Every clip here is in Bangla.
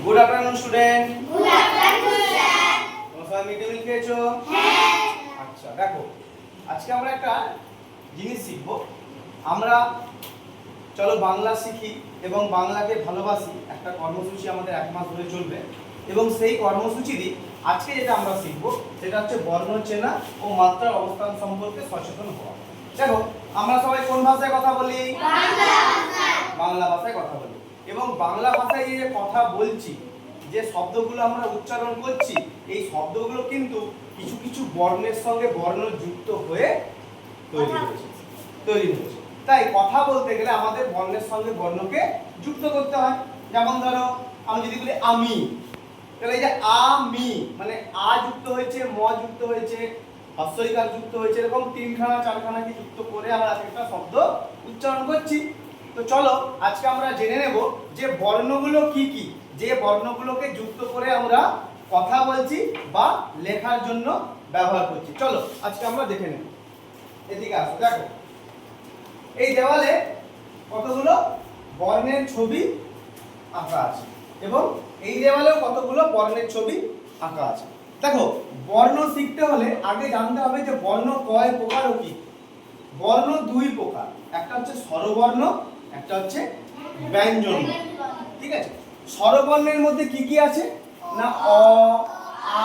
Good afternoon student. Good afternoon sir. তোমরা সবাই মিড ডে মিল খেয়েছো? হ্যাঁ। আচ্ছা দেখো, আজকে আমরা একটা জিনিস শিখব। আমরা চলো বাংলা শিখি এবং বাংলাকে ভালোবাসি, একটা কর্মসূচি আমাদের এক মাস ধরে চলবে এবং সেই কর্মসূচিরই আজকে যেটা আমরা শিখব সেটা হচ্ছে বর্ণ চেনা ও মাত্রার অবস্থান সম্পর্কে সচেতন হওয়া। দেখো, আমরা সবাই কোন ভাষায় কথা বলি? বাংলা ভাষায় কথা বলি এবং বাংলা ভাষায় যে কথা বলছি, যে শব্দগুলো আমরা উচ্চারণ করছি, এই শব্দগুলো কিন্তু কিছু কিছু বর্ণের সঙ্গে বর্ণ যুক্ত হয়ে তৈরি হয়েছে। তাই কথা বলতে গেলে আমাদের বর্ণের সঙ্গে বর্ণকে যুক্ত করতে হয়। যেমন ধরো, আমি যদি বলি আমি, তাহলে এই যে আমি মানে আ যুক্ত হয়েছে, ম যুক্ত হয়েছে, হস্যইকার যুক্ত হয়েছে, এরকম তিনখানা চারখানাকে যুক্ত করে আমরা একটা শব্দ উচ্চারণ করছি। তো চলো আজকে আমরা জেনে নেব যে বর্ণগুলো কি কি, যে বর্ণগুলোকে যুক্ত করে আমরা কথা বলছি বা লেখার জন্য ব্যবহার করছি। চলো আজকে আমরা দেখে নেব। এদিকে আসো, দেখো এই দেওয়ালে কতগুলো বর্ণের ছবি আঁকা আছে এবং এই দেওয়ালেও কতগুলো বর্ণের ছবি আঁকা আছে। দেখো, বর্ণ শিখতে হলে আগে জানতে হবে যে বর্ণ কয় প্রকার ও কি। বর্ণ দুই প্রকার, একটা হচ্ছে স্বরবর্ণ, একটা হচ্ছে ব্যঞ্জন। ঠিক আছে, স্বরবর্ণের মধ্যে কি কি আছে না অ, আ,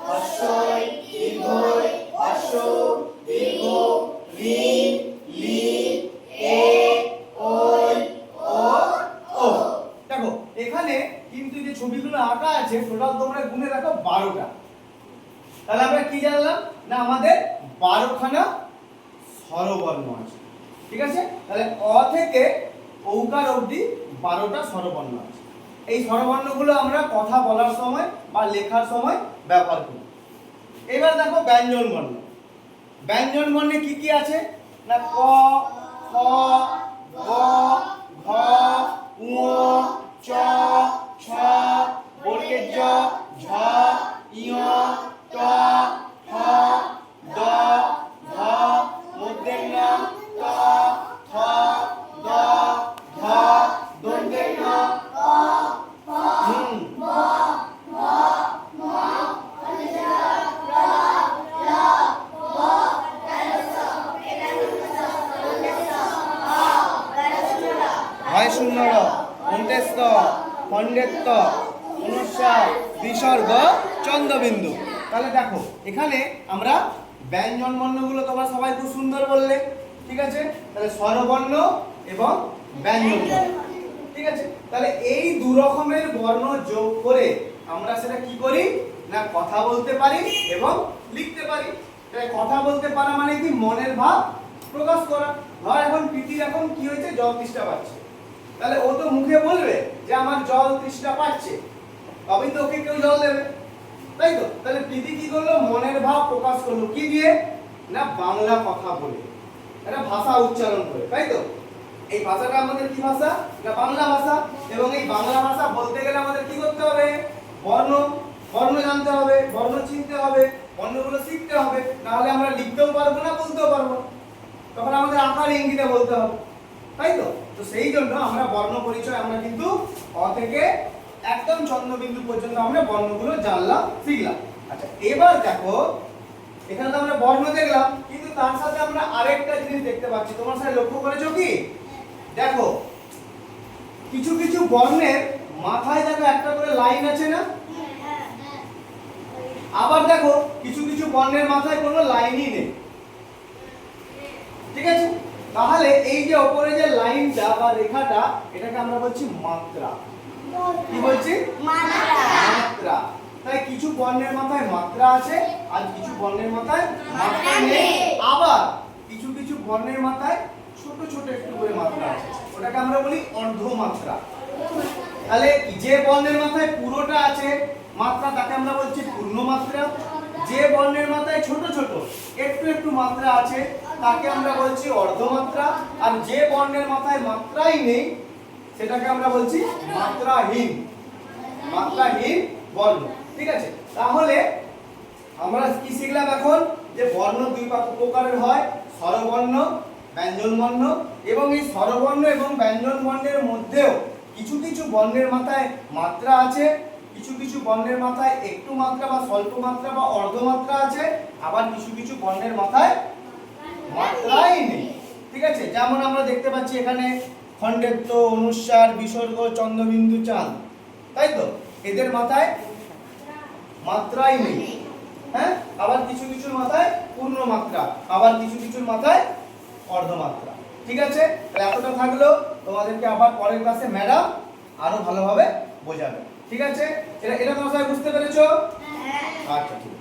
হ্রস্বই, দীর্ঘই, হ্রস্ব, দীর্ঘ, ঋ, লি, এ, ওই, ও, ও। দেখো এখানে কিন্তু যে ছবিগুলো আঁকা আছে টোটাল তোমরা গুনে রাখো 12টা। তাহলে আমরা কি জানলাম না আমাদের 12খানা স্বরবর্ণ আছে। ঠিক আছে, তাহলে অ থেকে ঔকার অবধি 12টা স্বরবর্ণ আছে। এই স্বরবর্ণগুলো আমরা কথা বলার সময় বা লেখার সময় ব্যবহার করি। এবার দেখো ব্যঞ্জন বর্ণ। ব্যঞ্জন বর্ণে কি কি আছে না ক, খ, গ, ঘ, ঙ, চ, ছ, বর্গের জ, ঝ, ঞ, ট, ঠ, দ, ধ, মূর্ধন্য ণ, ত, থ, দ, ধ, দন্তেন্য প, প, ম, ম, ম, র, র, ব, হয় শূন্য র, অন্তেস্ত, খণ্ডেত্ব, অনুস্বার, বিসর্গ, চন্দ্রবিন্দু। তাহলে দেখো এখানে আমরা ব্যঞ্জন বর্ণগুলো তোমরা সবাই খুব সুন্দর বললে। ঠিক আছে, তাহলে স্বরবর্ণ এবং ব্যঞ্জন বর্ণ। ঠিক আছে, তাহলে এই দু রকমের বর্ণ যোগ করে আমরা সেটা কি করি না কথা বলতে পারি এবং লিখতে পারি। তাই কথা বলতে পারা মানে কি মনের ভাব প্রকাশ করা। ধর এখন প্রীতির এখন কি হয়েছে, জল তৃষ্ণা পাচ্ছে, তাহলে ও তো মুখে বলবে যে আমার জল তৃষ্ণা পাচ্ছে, তবেই তো ওকে কেউ জল দেবে, তাই তো? তাহলে প্রীতি কি করলো, মনের ভাব প্রকাশ করলো কি দিয়ে না বাংলা কথা বলে, এটা ভাষা উচ্চারণ করে, তাই তো? এই ভাষাটা আমাদের কি ভাষা না বাংলা ভাষা। এবং এই বাংলা ভাষা বলতে গেলে আমাদের কি করতে হবে, বর্ণ বর্ণ জানতে হবে, বর্ণ চিনতে হবে, বর্ণগুলো শিখতে হবে, না হলে আমরা লিখতেও পারবো না, বলতেও পারবো না। তখন আমাদের আকার ইঙ্গিতে বলতে হবে, তাই তো? তো সেই জন্য আমরা বর্ণ পরিচয় আমরা কিন্তু অ থেকে একদম চন্দ্রবিন্দু পর্যন্ত আমরা বর্ণগুলো জানলাম, শিখলাম। আচ্ছা এবার দেখো, এখানে তো আমরা বর্ণ দেখলাম, কিন্তু তার সাথে আমরা আরেকটা জিনিস দেখতে পাচ্ছি। তোমার সাথে লক্ষ্য করেছো কি? দেখো কিছু কিছু বর্ণের মাথায় দেখো একটা করে লাইন আছে না? আবার দেখো কিছু কিছু বর্ণের মাথায় কোনো লাইনই নেই। ঠিক আছে, তাহলে এই যে উপরে যে লাইনটা বা রেখাটা, এটাকে আমরা বলছি মাত্রা। কি বলছি? মাত্রা। তাই কিছু বর্ণের মাথায় মাত্রা আছে আর কিছু বর্ণের মাথায় মাত্রা নেই। আবার কিছু কিছু বর্ণের মাথায় ছোট ছোট একটু করে মাত্রা আছে, ওটাকে আমরা বলি অর্ধমাত্রা। তাহলে যে বর্ণের মাথায় পুরোটা আছে মাত্রা, তাকে আমরা বলছি পূর্ণমাত্রা। যে বর্ণের মাথায় ছোট ছোট একটু একটু মাত্রা আছে তাকে আমরা বলছি অর্ধমাত্রা। আর যে বর্ণের মাথায় মাত্রাই নেই সেটাকে আমরা বলছি মাত্রাহীন, মাত্রাহীন বর্ণ। ঠিক আছে, তাহলে আমরা কি শিখলাম এখন যে বর্ণ দুই প্রকারের হয়, স্বরবর্ণ, ব্যঞ্জন বর্ণ। এবং এই স্বরবর্ণ এবং ব্যঞ্জন বর্ণের মধ্যেও কিছু কিছু বর্ণের মাথায় মাত্রা আছে, কিছু কিছু বর্ণের মাথায় একটু মাত্রা বা স্বল্প মাত্রা বা অর্ধমাত্রা আছে, আবার কিছু কিছু বর্ণের মাথায় মাত্রাই নেই। ঠিক আছে, যেমন আমরা দেখতে পাচ্ছি এখানে খণ্ডেত্ব, অনুস্বার, বিসর্গ, চন্দ্রবিন্দু, চাঁদ, তাই তো? এদের মাথায় মাত্রাই নেই। হ্যাঁ, আবার কিছু কিছুর মাথায় পূর্ণ মাত্রা, আবার কিছু কিছুর মাথায় অর্ধমাত্রা। ঠিক আছে, তাহলে এতটা থাকলো। তোমাদেরকে আবার পরের ক্লাসে ম্যাডাম আরো ভালোভাবে বোঝাবে। ঠিক আছে, এটা তোমরা সবাই বুঝতে পেরেছো? আচ্ছা, ঠিক আছে।